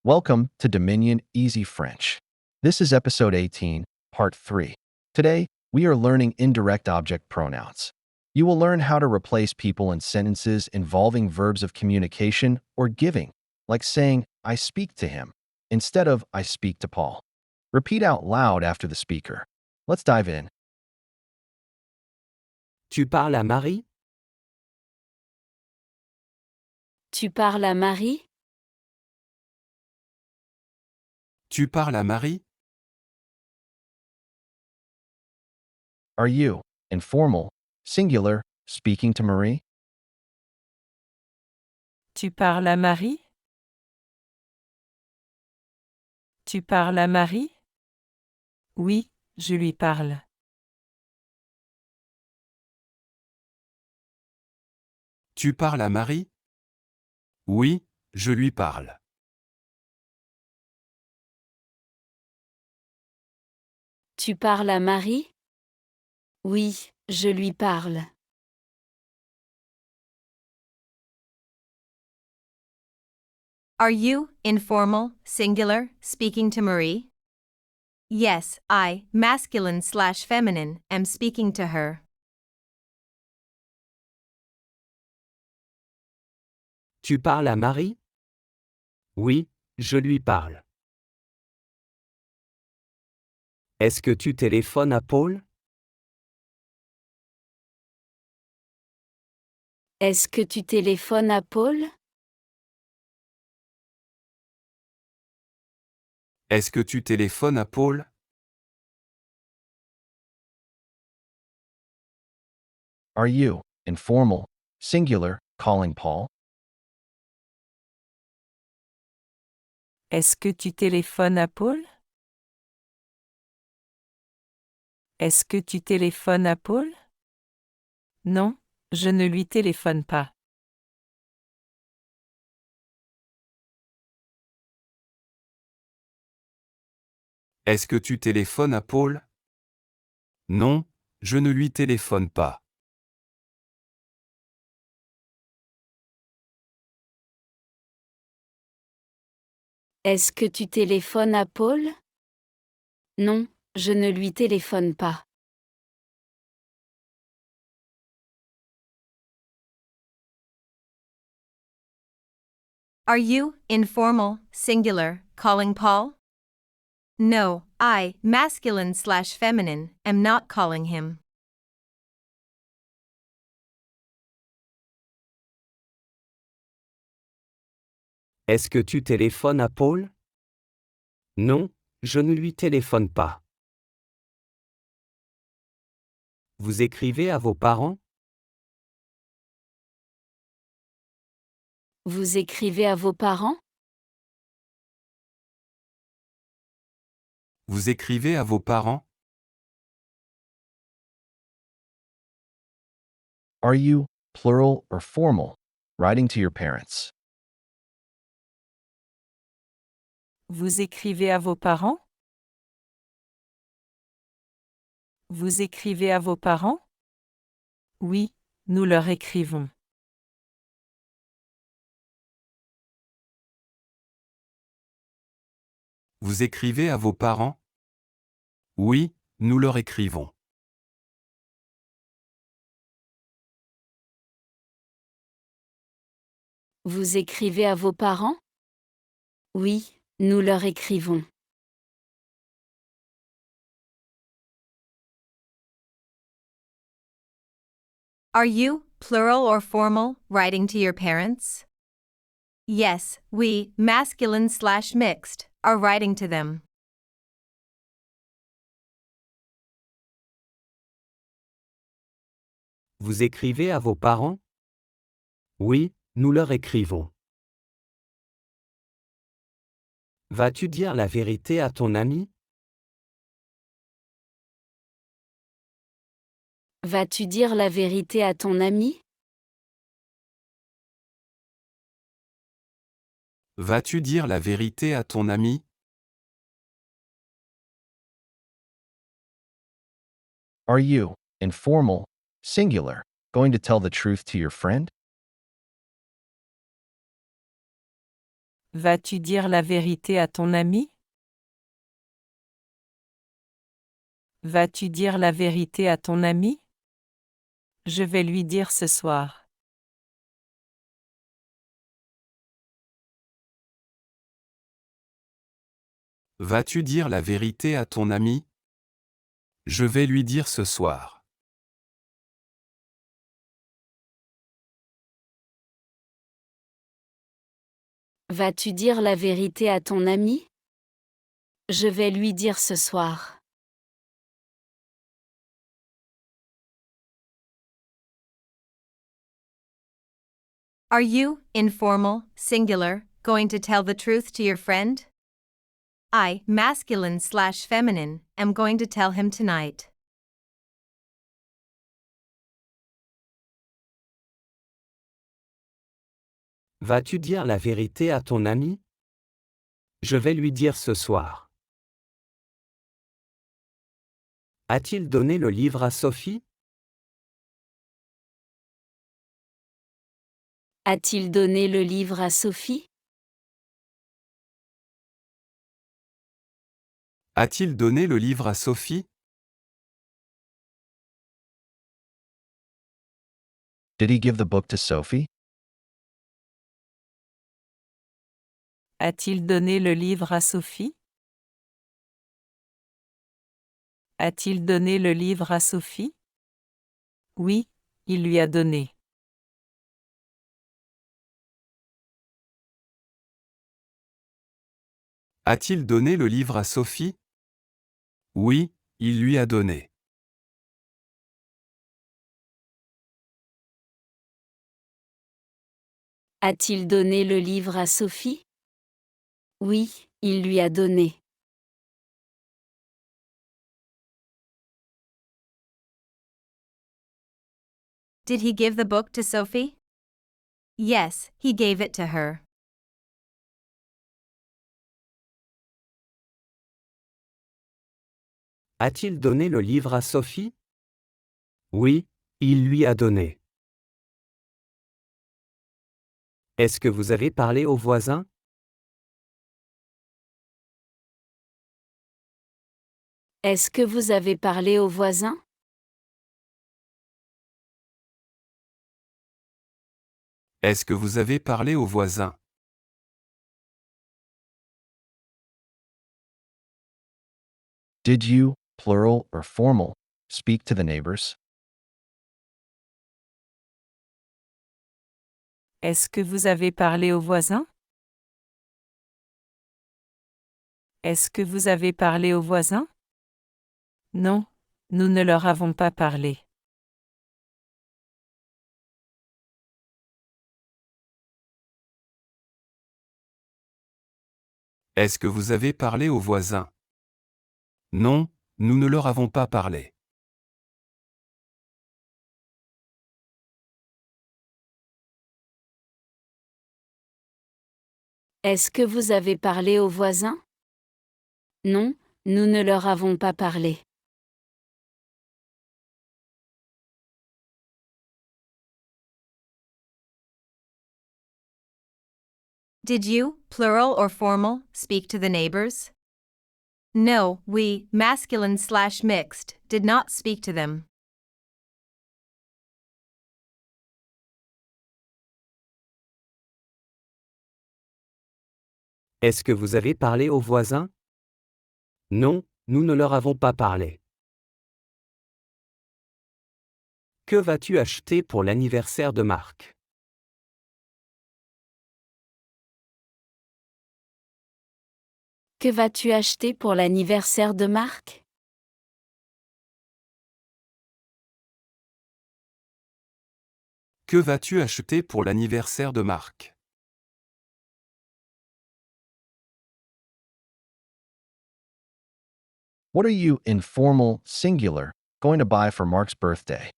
Welcome to Dominion Easy French. This is episode 18, part 3. Today, we are learning indirect object pronouns. You will learn how to replace people in sentences involving verbs of communication or giving, like saying, I speak to him, instead of I speak to Paul. Repeat out loud after the speaker. Let's dive in. Tu parles à Marie? Tu parles à Marie? Tu parles à Marie? Are you, informal, singular, speaking to Marie? Tu parles à Marie? Tu parles à Marie? Oui, je lui parle. Tu parles à Marie? Oui, je lui parle. Tu parles à Marie? Oui, je lui parle. Are you, informal, singular, speaking to Marie? Yes, I, masculine/feminine, am speaking to her. Tu parles à Marie? Oui, je lui parle. Est-ce que tu téléphones à Paul? Est-ce que tu téléphones à Paul? Est-ce que tu téléphones à Paul? Are you, informal, singular, calling Paul? Est-ce que tu téléphones à Paul? Est-ce que tu téléphones à Paul? Non, je ne lui téléphone pas. Est-ce que tu téléphones à Paul? Non, je ne lui téléphone pas. Est-ce que tu téléphones à Paul? Non, je ne lui téléphone pas. Are you, informal, singular, calling Paul? No, I, masculine/feminine, am not calling him. Est-ce que tu téléphones à Paul? Non, je ne lui téléphone pas. Vous écrivez à vos parents? Vous écrivez à vos parents? Vous écrivez à vos parents? Are you, plural or formal, writing to your parents? Vous écrivez à vos parents? Vous écrivez à vos parents? Oui, nous leur écrivons. Vous écrivez à vos parents? Oui, nous leur écrivons. Vous écrivez à vos parents? Oui, nous leur écrivons. Are you, plural or formal, writing to your parents? Yes, we, masculine/mixed, are writing to them. Vous écrivez à vos parents? Oui, nous leur écrivons. Vas-tu dire la vérité à ton ami? Vas-tu dire la vérité à ton ami? Vas-tu dire la vérité à ton ami? Are you, informal, singular, going to tell the truth to your friend? Vas-tu dire la vérité à ton ami? Vas-tu dire la vérité à ton ami? Je vais lui dire ce soir. Vas-tu dire la vérité à ton ami? Je vais lui dire ce soir. Vas-tu dire la vérité à ton ami? Je vais lui dire ce soir. Are you, informal, singular, going to tell the truth to your friend? I, masculine/feminine, am going to tell him tonight. Vas-tu dire la vérité à ton ami? Je vais lui dire ce soir. A-t-il donné le livre à Sophie? A-t-il donné le livre à Sophie? A-t-il donné le livre à Sophie? Did he give the book to Sophie? A-t-il donné le livre à Sophie? A-t-il donné le livre à Sophie? Oui, il lui a donné. A-t-il donné le livre à Sophie? Oui, il lui a donné. A-t-il donné le livre à Sophie? Oui, il lui a donné. Did he give the book to Sophie? Yes, he gave it to her. A-t-il donné le livre à Sophie? Oui, il lui a donné. Est-ce que vous avez parlé aux voisins? Est-ce que vous avez parlé aux voisins? Est-ce que vous avez parlé aux voisins? Did you, plural or formal, speak to the neighbors? Est-ce que vous avez parlé aux voisins? Est-ce que vous avez parlé aux voisins? Non, nous ne leur avons pas parlé. Est-ce que vous avez parlé aux voisins? Non, nous ne leur avons pas parlé. Est-ce que vous avez parlé aux voisins? Non, nous ne leur avons pas parlé. Did you, plural or formal, speak to the neighbors? No, we, masculine/mixed, did not speak to them. Est-ce que vous avez parlé aux voisins? Non, nous ne leur avons pas parlé. Que vas-tu acheter pour l'anniversaire de Marc? Que vas-tu acheter pour l'anniversaire de Marc? Que vas-tu acheter pour l'anniversaire de Marc? What are you, informal, singular, going to buy for Mark's birthday?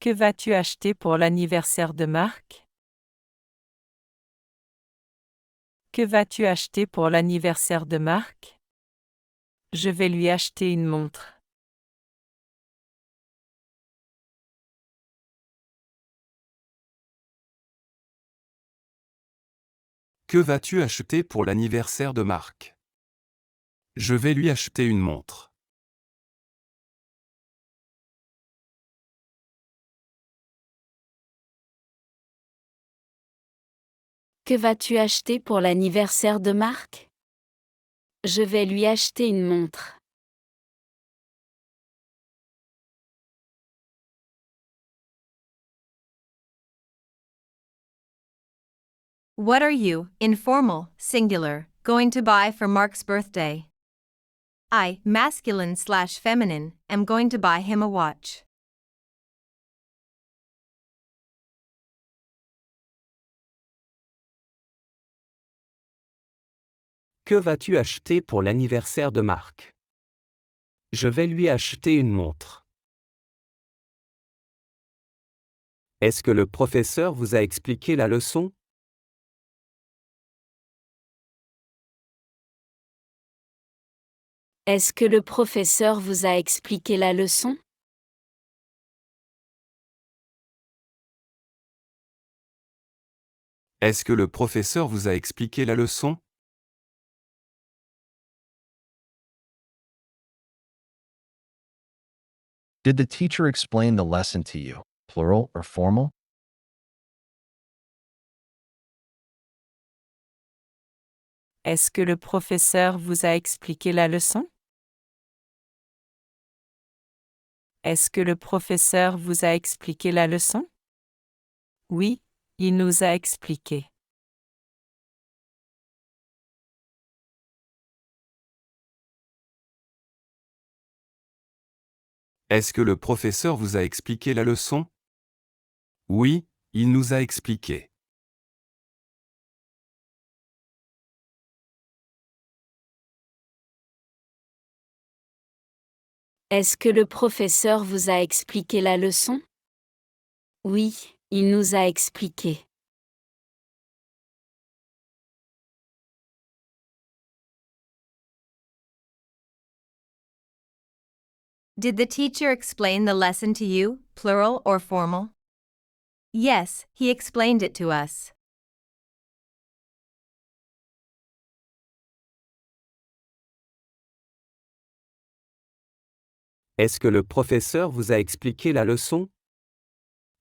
Que vas-tu acheter pour l'anniversaire de Marc? Que vas-tu acheter pour l'anniversaire de Marc? Je vais lui acheter une montre. Que vas-tu acheter pour l'anniversaire de Marc? Je vais lui acheter une montre. Que vas-tu acheter pour l'anniversaire de Marc? Je vais lui acheter une montre. What are you, informal, singular, going to buy for Mark's birthday? I, masculine/feminine, am going to buy him a watch. Que vas-tu acheter pour l'anniversaire de Marc? Je vais lui acheter une montre. Est-ce que le professeur vous a expliqué la leçon? Est-ce que le professeur vous a expliqué la leçon? Est-ce que le professeur vous a expliqué la leçon? Did the teacher explain the lesson to you, plural or formal? Est-ce que le professeur vous a expliqué la leçon? Est-ce que le professeur vous a expliqué la leçon? Oui, il nous a expliqué. Est-ce que le professeur vous a expliqué la leçon? Oui, il nous a expliqué. Est-ce que le professeur vous a expliqué la leçon? Oui, il nous a expliqué. Did the teacher explain the lesson to you, plural or formal? Yes, he explained it to us. Est-ce que le professeur vous a expliqué la leçon?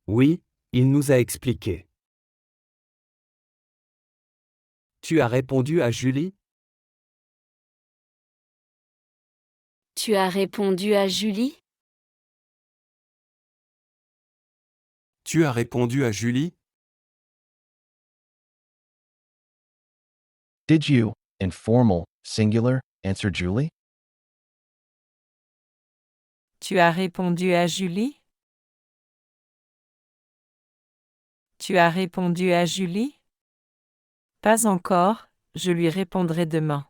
Oui, il nous a expliqué. Tu as répondu à Julie? Tu as répondu à Julie? Tu as répondu à Julie? Did you, informal, singular, answer Julie? Tu as répondu à Julie? Tu as répondu à Julie? Pas encore, je lui répondrai demain.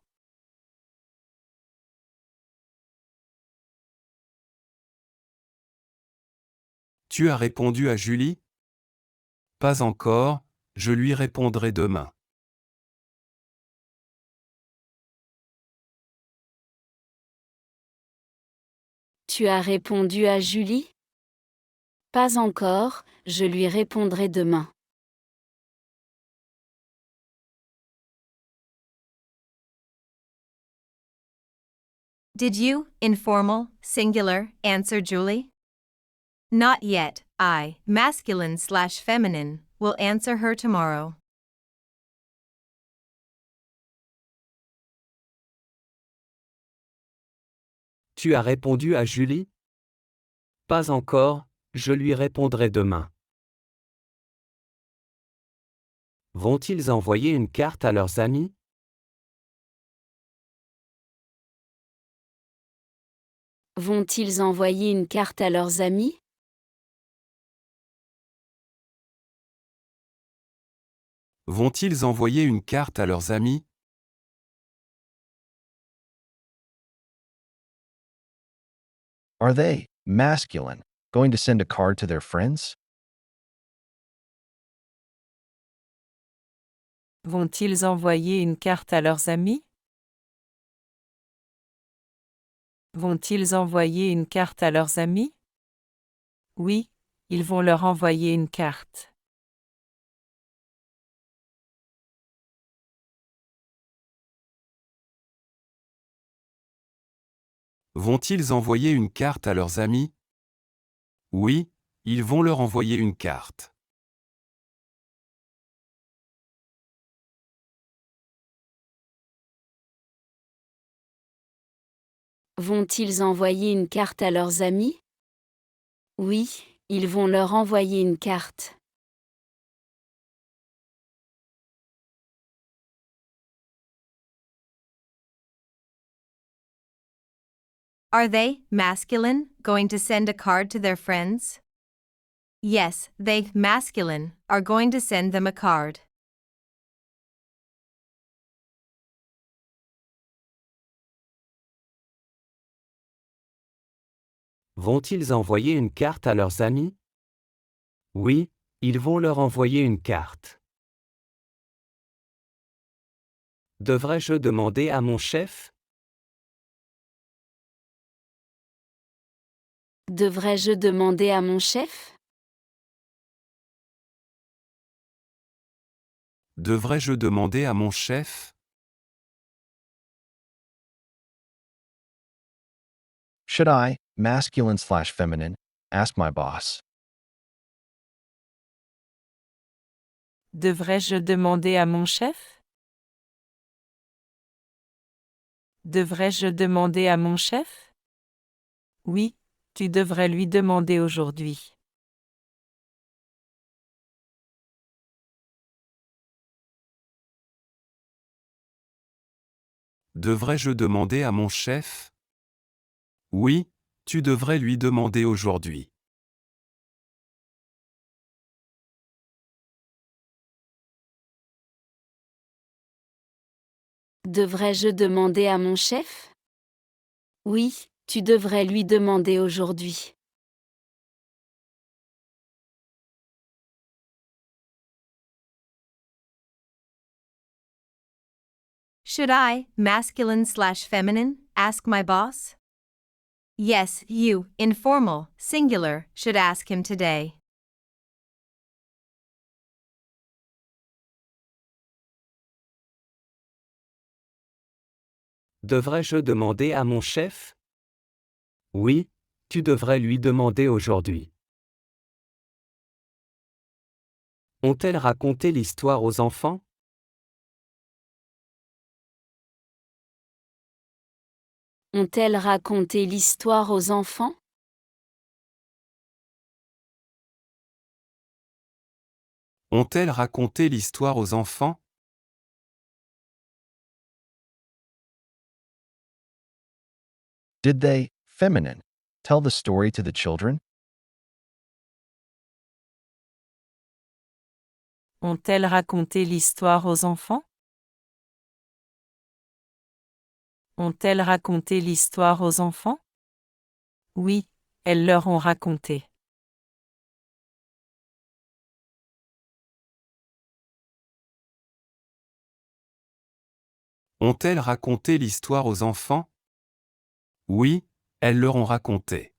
Tu as répondu à Julie? Pas encore, je lui répondrai demain. Tu as répondu à Julie? Pas encore, je lui répondrai demain. Did you, informal, singular, answer Julie? Not yet, I, masculine/feminine, will answer her tomorrow. Tu as répondu à Julie? Pas encore, je lui répondrai demain. Vont-ils envoyer une carte à leurs amis? Vont-ils envoyer une carte à leurs amis? Vont-ils envoyer une carte à leurs amis? Are they, masculine, going to send a card to their friends? Vont-ils envoyer une carte à leurs amis? Vont-ils envoyer une carte à leurs amis? Oui, ils vont leur envoyer une carte. Vont-ils envoyer une carte à leurs amis? Oui, ils vont leur envoyer une carte. Vont-ils envoyer une carte à leurs amis? Oui, ils vont leur envoyer une carte. Are they, masculine, going to send a card to their friends? Yes, they, masculine, are going to send them a card. Vont-ils envoyer une carte à leurs amis? Oui, ils vont leur envoyer une carte. Devrais-je demander à mon chef? Devrais-je demander à mon chef? Devrais-je demander à mon chef? Should I, masculine/feminine, ask my boss? Devrais-je demander à mon chef? Devrais-je demander à mon chef? Oui, tu devrais lui demander aujourd'hui. Devrais-je demander à mon chef? Oui, tu devrais lui demander aujourd'hui. Devrais-je demander à mon chef? Oui, tu devrais lui demander aujourd'hui. Should I, masculine/feminine, ask my boss? Yes, you, informal, singular, should ask him today. Devrais-je demander à mon chef? Oui, tu devrais lui demander aujourd'hui. Ont-elles raconté l'histoire aux enfants? Ont-elles raconté l'histoire aux enfants? Ont-elles raconté l'histoire aux enfants? Did they, feminine, tell the story to the children? Ont-elles raconté l'histoire aux enfants? Ont-elles raconté l'histoire aux enfants? Oui, elles leur ont raconté. Ont-elles raconté l'histoire aux enfants? Oui, elles leur ont raconté.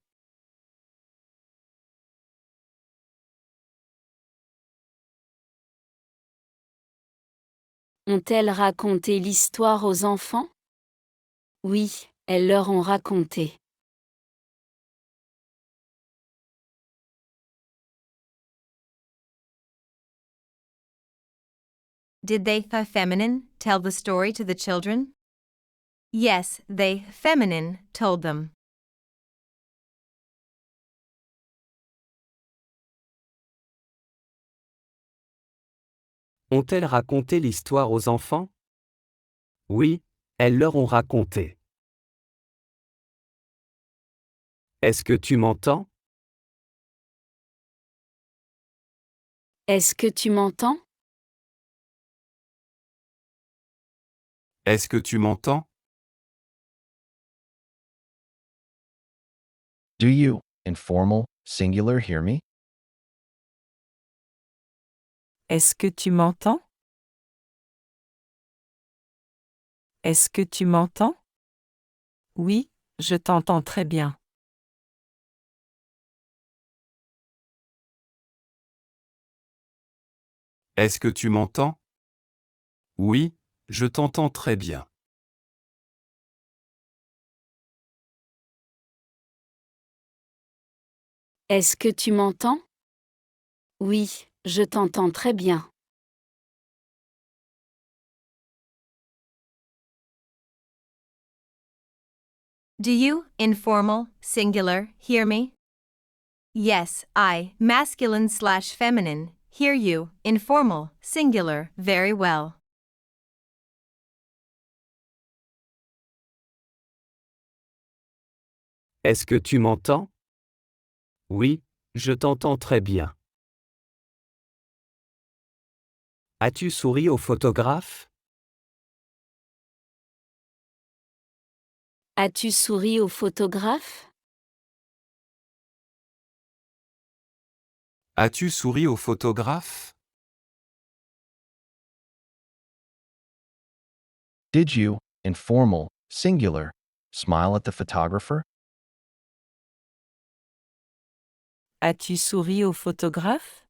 Ont-elles raconté l'histoire aux enfants? Oui, elles leur ont raconté. Did they, feminine, tell the story to the children? Yes, they, feminine, told them. Ont-elles raconté l'histoire aux enfants? Oui, elles leur ont raconté. Est-ce que tu m'entends? Est-ce que tu m'entends? Est-ce que tu m'entends? Do you, informal, singular, hear me? Est-ce que tu m'entends? Est-ce que tu m'entends? Oui, je t'entends très bien. Est-ce que tu m'entends? Oui, je t'entends très bien. Est-ce que tu m'entends? Oui, je t'entends très bien. Do you, informal, singular, hear me? Yes, I, masculine/feminine, hear you, informal, singular, very well. Est-ce que tu m'entends? Oui, je t'entends très bien. As-tu souri au photographe? As-tu souri au photographe? As-tu souri au photographe? Did you, informal, singular, smile at the photographer? As-tu souri au photographe?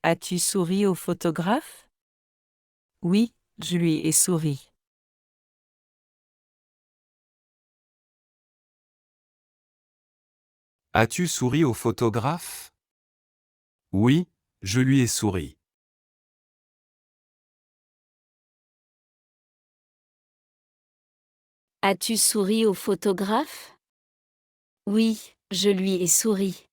As-tu souri au photographe? Oui, je lui ai souri. As-tu souri au photographe? Oui, je lui ai souri. As-tu souri au photographe? Oui, je lui ai souri.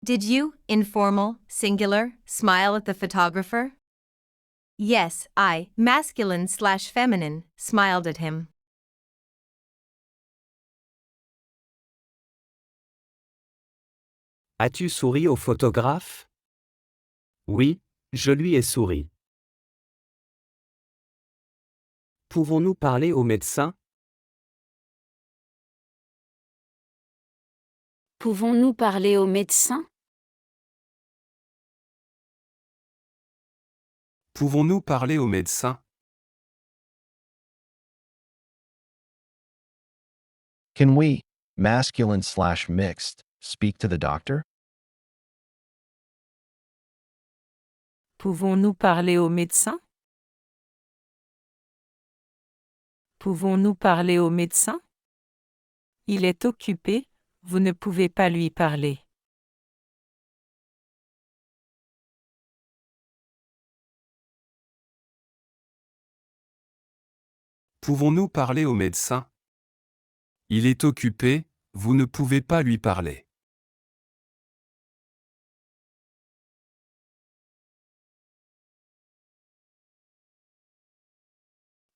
Did you, informal, singular, smile at the photographer? Yes, I, masculine/feminine, smiled at him. As-tu souri au photographe? Oui, je lui ai souri. Pouvons-nous parler au médecin? Pouvons-nous parler au médecin? Pouvons-nous parler au médecin? Can we, masculine/mixed, speak to the doctor? Pouvons-nous parler au médecin? Pouvons-nous parler au médecin? Il est occupé, vous ne pouvez pas lui parler. Pouvons-nous parler au médecin? Il est occupé, vous ne pouvez pas lui parler.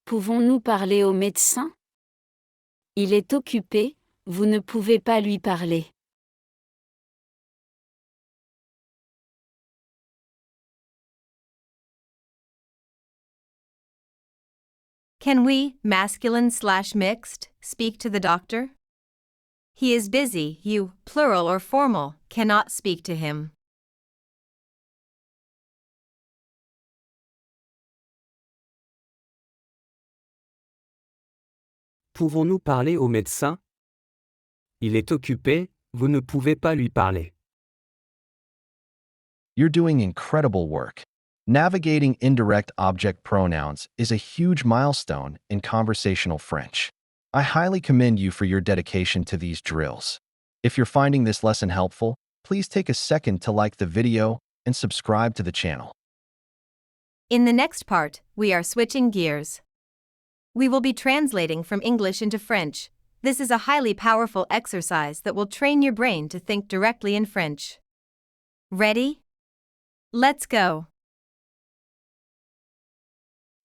Pouvons-nous parler au médecin? Il est occupé, vous ne pouvez pas lui parler. Can we, masculine/mixed, speak to the doctor? He is busy, you, plural or formal, cannot speak to him. Pouvons-nous parler au médecin? Il est occupé, vous ne pouvez pas lui parler. You're doing incredible work. Navigating indirect object pronouns is a huge milestone in conversational French. I highly commend you for your dedication to these drills. If you're finding this lesson helpful, please take a second to like the video and subscribe to the channel. In the next part, we are switching gears. We will be translating from English into French. This is a highly powerful exercise that will train your brain to think directly in French. Ready? Let's go.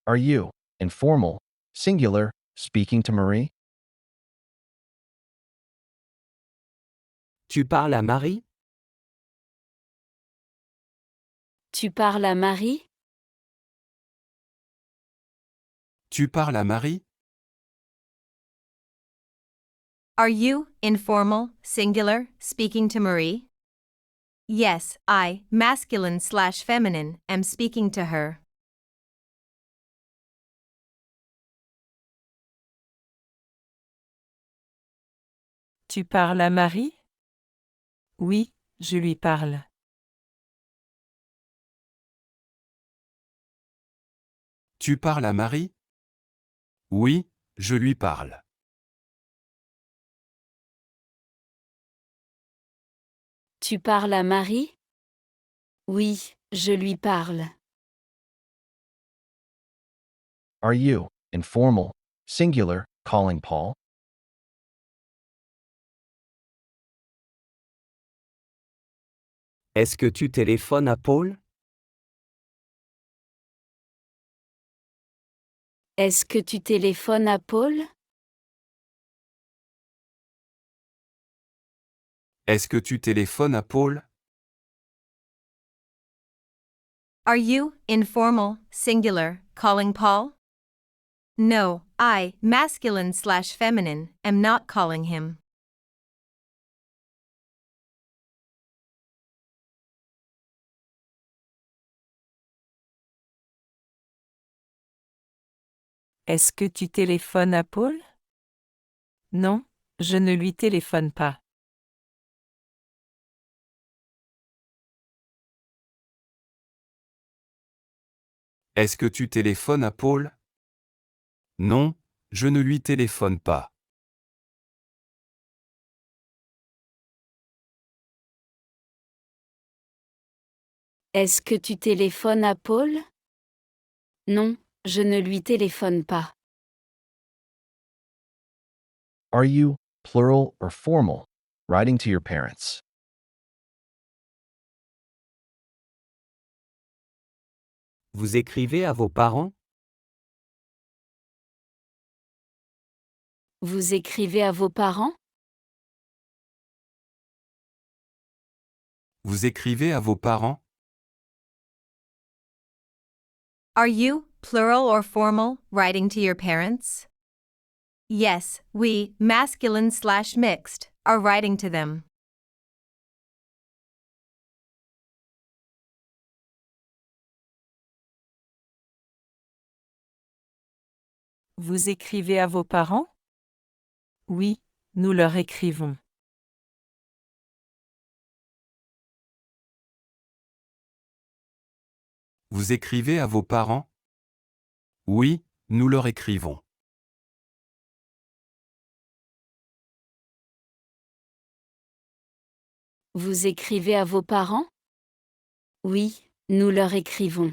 Are you, informal, singular, speaking to Marie? Tu parles à Marie? Tu parles à Marie? Tu parles à Marie? Are you, informal, singular, speaking to Marie? Yes, I, masculine/feminine, am speaking to her. Tu parles à Marie? Oui, je lui parle. Tu parles à Marie? Oui, je lui parle. Tu parles à Marie? Oui, je lui parle. Are you, informal, singular, calling Paul? Est-ce que tu téléphones à Paul? Est-ce que tu téléphones à Paul? Est-ce que tu téléphones à Paul? Are you, informal, singular, calling Paul? No, I, masculine/feminine, am not calling him. Est-ce que tu téléphones à Paul? Non, je ne lui téléphone pas. Est-ce que tu téléphones à Paul? Non, je ne lui téléphone pas. Est-ce que tu téléphones à Paul? Non, je ne lui téléphone pas. Are you, plural or formal, writing to your parents? Vous écrivez à vos parents? Vous écrivez à vos parents? Vous écrivez à vos parents? Are you, plural or formal, writing to your parents? Yes, we, masculine/mixed, are writing to them. Vous écrivez à vos parents? Oui, nous leur écrivons. Vous écrivez à vos parents? Oui, nous leur écrivons. Vous écrivez à vos parents? Oui, nous leur écrivons.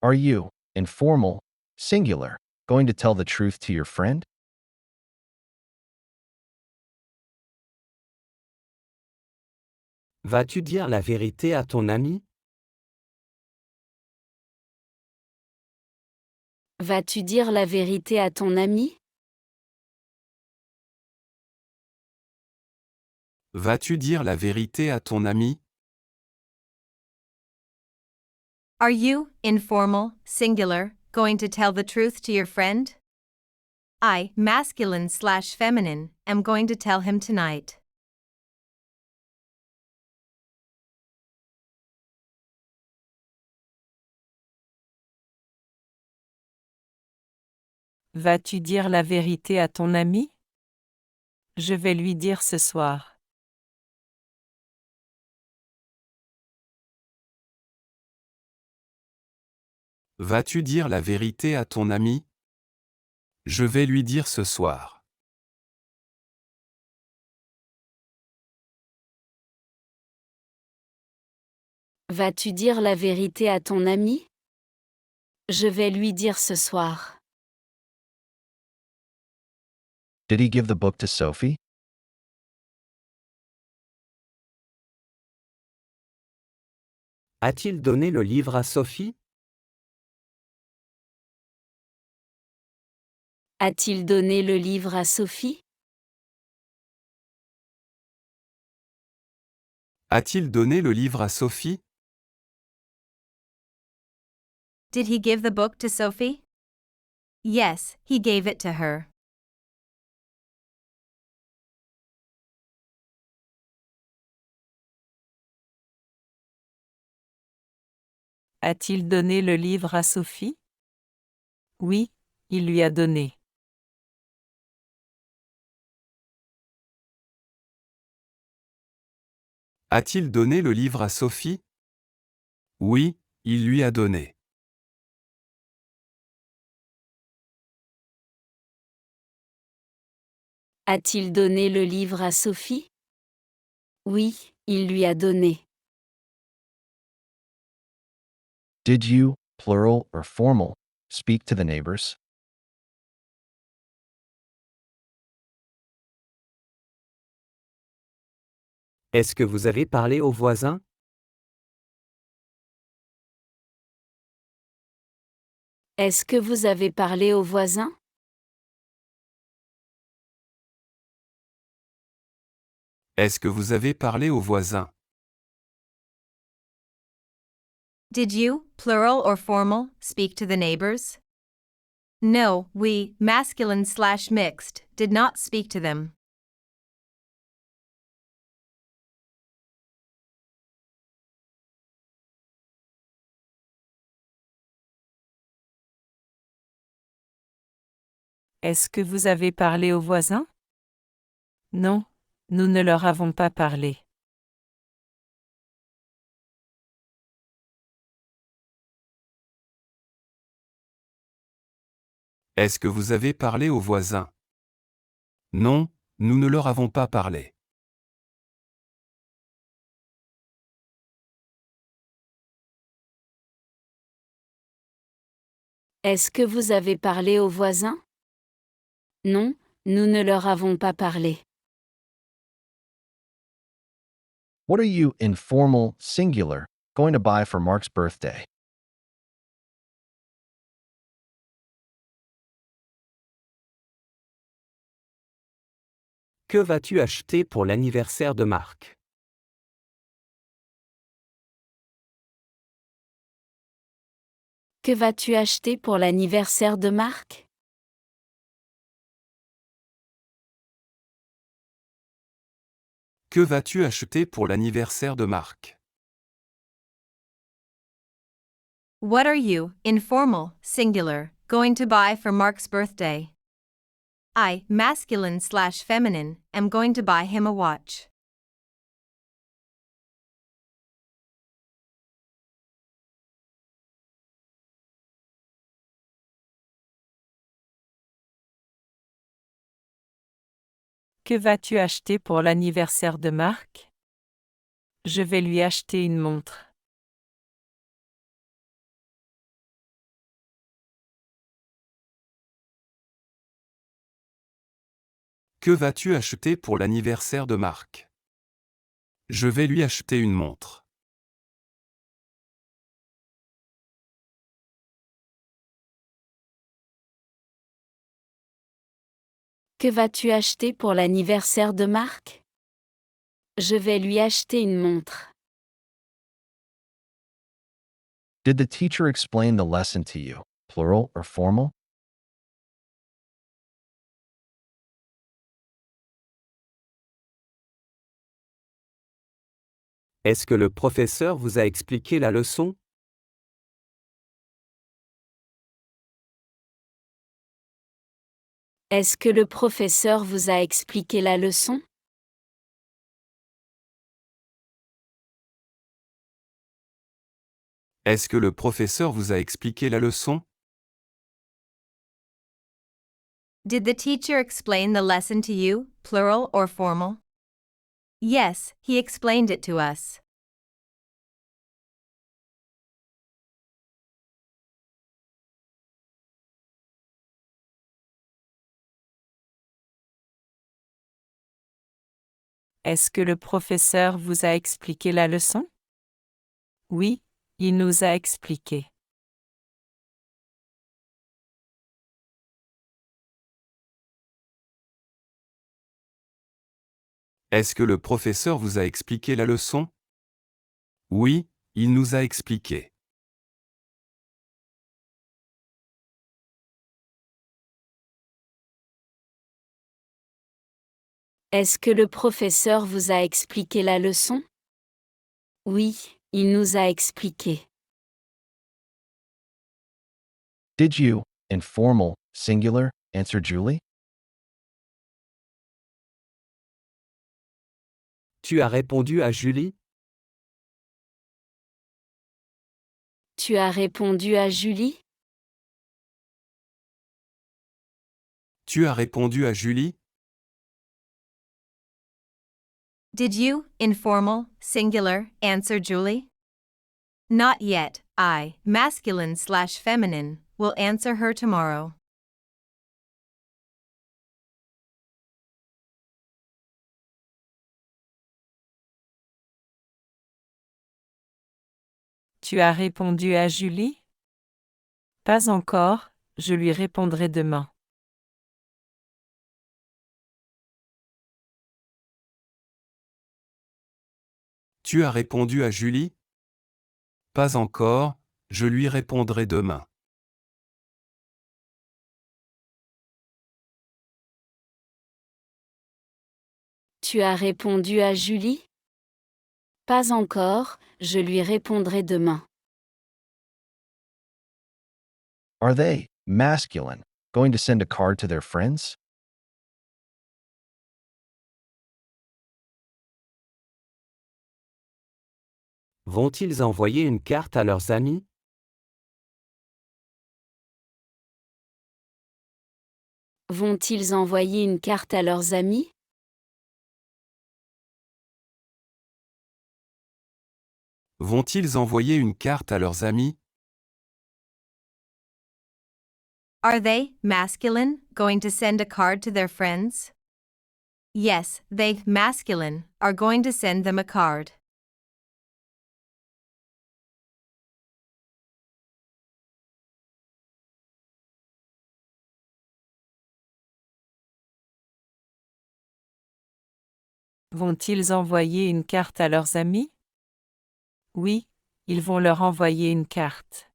Are you, informal, singular, going to tell the truth to your friend? Vas-tu dire la vérité à ton ami? Vas-tu dire la vérité à ton ami? Vas-tu dire la vérité à ton ami? Are you, informal, singular, going to tell the truth to your friend? I, masculine/feminine, am going to tell him tonight. Vas-tu dire la vérité à ton ami? Je vais lui dire ce soir. Vas-tu dire la vérité à ton ami? Je vais lui dire ce soir. Vas-tu dire la vérité à ton ami? Je vais lui dire ce soir. Did he give the book to Sophie? A-t-il donné le livre à Sophie? A-t-il donné le livre à Sophie? A-t-il donné le livre à Sophie? Did he give the book to Sophie? Yes, he gave it to her. A-t-il donné le livre à Sophie? Oui, il lui a donné. A-t-il donné le livre à Sophie? Oui, Il lui a donné. A-t-il donné le livre à Sophie? Oui, il lui a donné. Did you, plural or formal, speak to the neighbors? Est-ce que vous avez parlé aux voisins? Est-ce que vous avez parlé aux voisins? Est-ce que vous avez parlé aux voisins? Did you, plural or formal, speak to the neighbors? No, we, masculine/mixed, did not speak to them. Est-ce que vous avez parlé aux voisins? Non, nous ne leur avons pas parlé. Est-ce que vous avez parlé aux voisins? Non, nous ne leur avons pas parlé. Est-ce que vous avez parlé aux voisins? Non, nous ne leur avons pas parlé. What are you, informal, singular, going to buy for Mark's birthday? Que vas-tu acheter pour l'anniversaire de Marc? Que vas-tu acheter pour l'anniversaire de Marc? Que vas-tu acheter pour l'anniversaire de Marc? What are you, informal, singular, going to buy for Mark's birthday? I, masculine/feminine, am going to buy him a watch. Que vas-tu acheter pour l'anniversaire de Marc? Je vais lui acheter une montre. Que vas-tu acheter pour l'anniversaire de Marc? Je vais lui acheter une montre. Que vas-tu acheter pour l'anniversaire de Marc? Je vais lui acheter une montre. Did the teacher explain the lesson to you, plural or formal? Est-ce que le professeur vous a expliqué la leçon? Est-ce que le professeur vous a expliqué la leçon? Est-ce que le professeur vous a expliqué la leçon? Did the teacher explain the lesson to you, plural or formal? Yes, he explained it to us. Est-ce que le professeur vous a expliqué la leçon? Oui, il nous a expliqué. Est-ce que le professeur vous a expliqué la leçon? Oui, il nous a expliqué. Est-ce que le professeur vous a expliqué la leçon? Oui, il nous a expliqué. Did you, informal, singular, answer Julie? Tu as répondu à Julie? Tu as répondu à Julie? Tu as répondu à Julie? Did you, informal, singular, answer Julie? Not yet. I, masculine/feminine, will answer her tomorrow. Tu as répondu à Julie? Pas encore, je lui répondrai demain. Tu as répondu à Julie? Pas encore, je lui répondrai demain. Tu as répondu à Julie? Pas encore, je lui répondrai demain. Are they, masculine, going to send a card to their friends? Vont-ils envoyer une carte à leurs amis? Vont-ils envoyer une carte à leurs amis? Vont-ils envoyer une carte à leurs amis? Are they, masculine, going to send a card to their friends? Yes, they, masculine, are going to send them a card. Vont-ils envoyer une carte à leurs amis? Oui, ils vont leur envoyer une carte.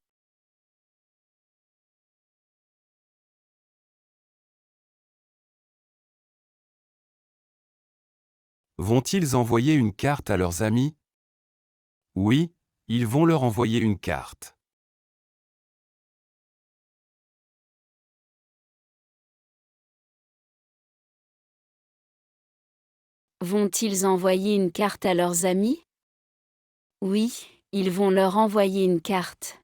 Vont-ils envoyer une carte à leurs amis? Oui, ils vont leur envoyer une carte. Vont-ils envoyer une carte à leurs amis? Oui, ils vont leur envoyer une carte.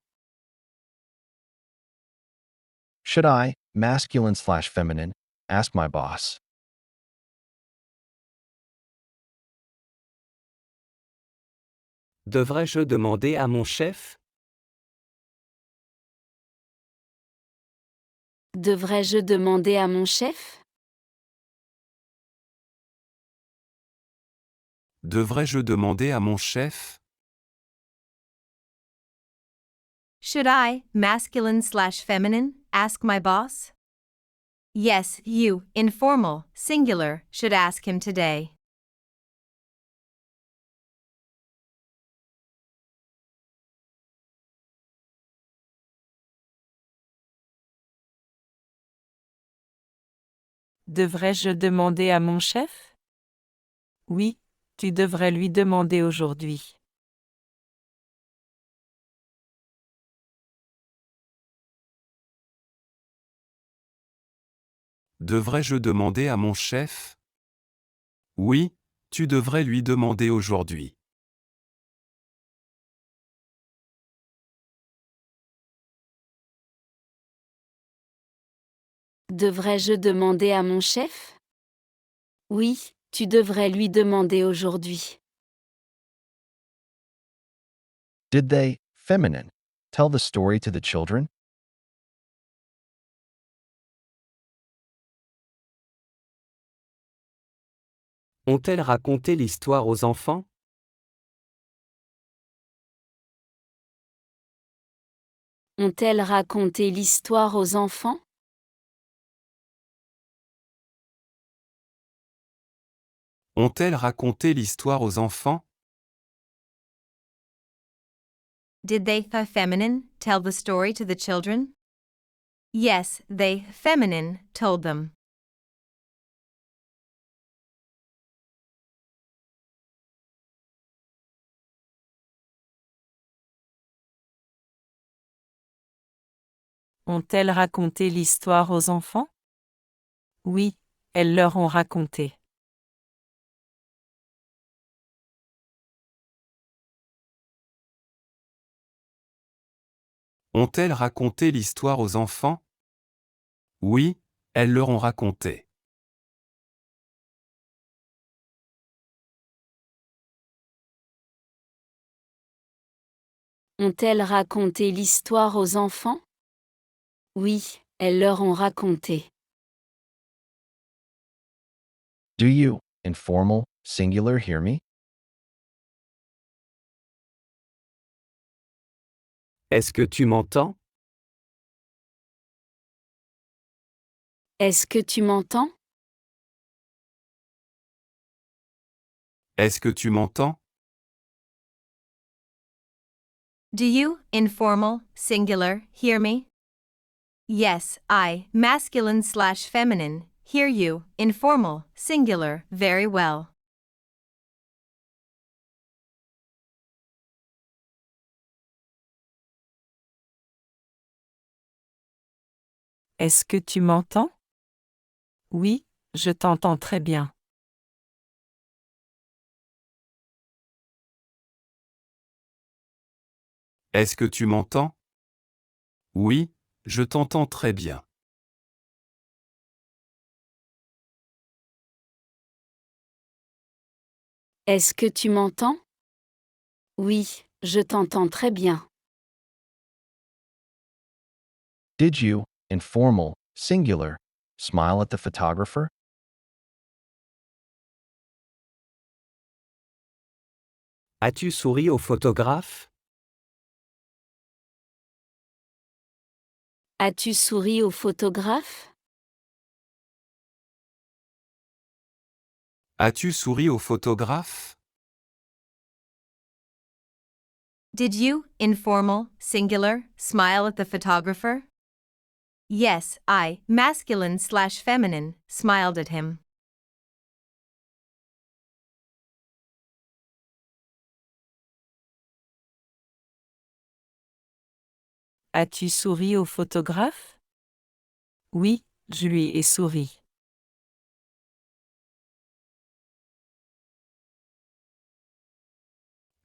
Should I, masculine/feminine, ask my boss? Devrais-je demander à mon chef? Devrais-je demander à mon chef? Devrais-je demander à mon chef? Should I, masculine/feminine, ask my boss? Yes, you, informal, singular, should ask him today. Devrais-je demander à mon chef? Oui, tu devrais lui demander aujourd'hui. Devrais-je demander à mon chef? Oui, tu devrais lui demander aujourd'hui. Devrais-je demander à mon chef? Oui, tu devrais lui demander aujourd'hui. Did they, feminine, tell the story to the children? Ont-elles raconté l'histoire aux enfants? Ont-elles raconté l'histoire aux enfants? Ont-elles raconté l'histoire aux enfants? Did they, feminine, tell the story to the children? Yes, they, feminine, told them. Ont-elles raconté l'histoire aux enfants? Oui, elles leur ont raconté. Ont-elles raconté l'histoire aux enfants? Oui, elles leur ont raconté. Ont-elles raconté l'histoire aux enfants? Oui, elles leur ont raconté. Do you, informal, singular, hear me? Est-ce que tu m'entends? Est-ce que tu m'entends? Est-ce que tu m'entends? Do you, informal, singular, hear me? Yes, I, masculine/feminine, hear you, informal, singular, very well. Est-ce que tu m'entends? Oui, je t'entends très bien. Est-ce que tu m'entends? Oui, je t'entends très bien. Est-ce que tu m'entends? Oui, je t'entends très bien. Did you, informal, singular, smile at the photographer? As-tu souri au photographe? As-tu souri au photographe? As-tu souri au photographe? Did you, informal, singular, smile at the photographer? Yes, I, masculine/feminine, smiled at him. As-tu souri au photographe? Oui, je lui ai souri.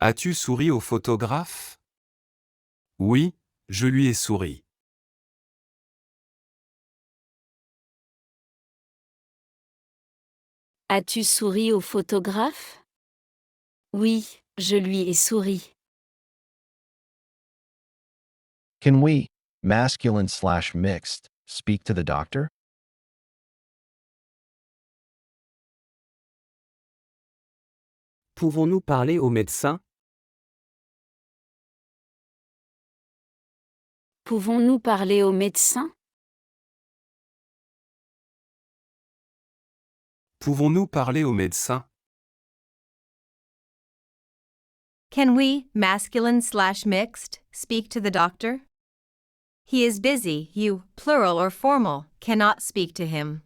As-tu souri au photographe? Oui, je lui ai souri. As-tu souri au photographe? Oui, je lui ai souri. Can we, masculine/mixed, speak to the doctor? Pouvons-nous parler au médecin? Pouvons-nous parler au médecin? Pouvons-nous parler au médecin? Can we, masculine/mixed, speak to the doctor? He is busy, you, plural or formal, cannot speak to him.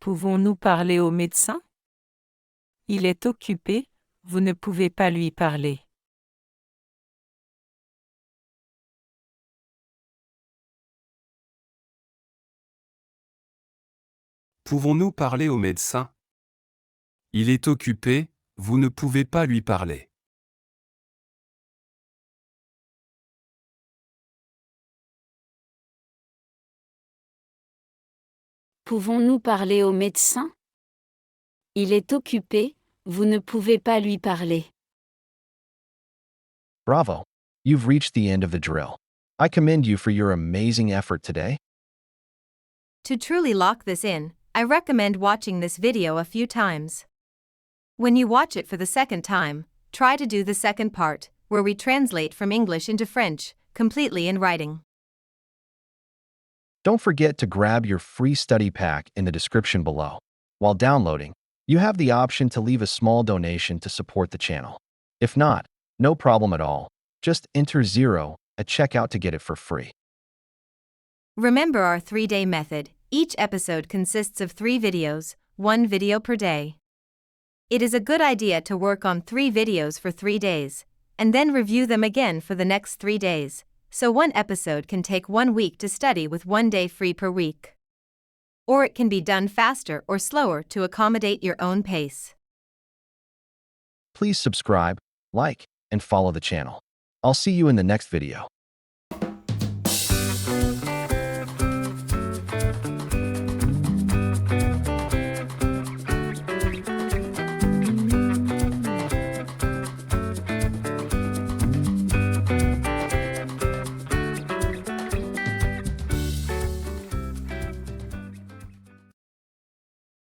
Pouvons-nous parler au médecin? Il est occupé, vous ne pouvez pas lui parler. Pouvons-nous parler au médecin? Il est occupé, vous ne pouvez pas lui parler. Pouvons-nous parler au médecin? Il est occupé, vous ne pouvez pas lui parler. Bravo! You've reached the end of the drill. I commend you for your amazing effort today. To truly lock this in, I recommend watching this video a few times. When you watch it for the second time, try to do the second part, where we translate from English into French, completely in writing. Don't forget to grab your free study pack in the description below. While downloading, you have the option to leave a small donation to support the channel. If not, no problem at all. Just enter 0 at checkout to get it for free. Remember our 3-day method. Each episode consists of 3 videos, 1 video per day. It is a good idea to work on 3 videos for 3 days, and then review them again for the next 3 days, so one episode can take 1 week to study with 1 day free per week. Or it can be done faster or slower to accommodate your own pace. Please subscribe, like, and follow the channel. I'll see you in the next video.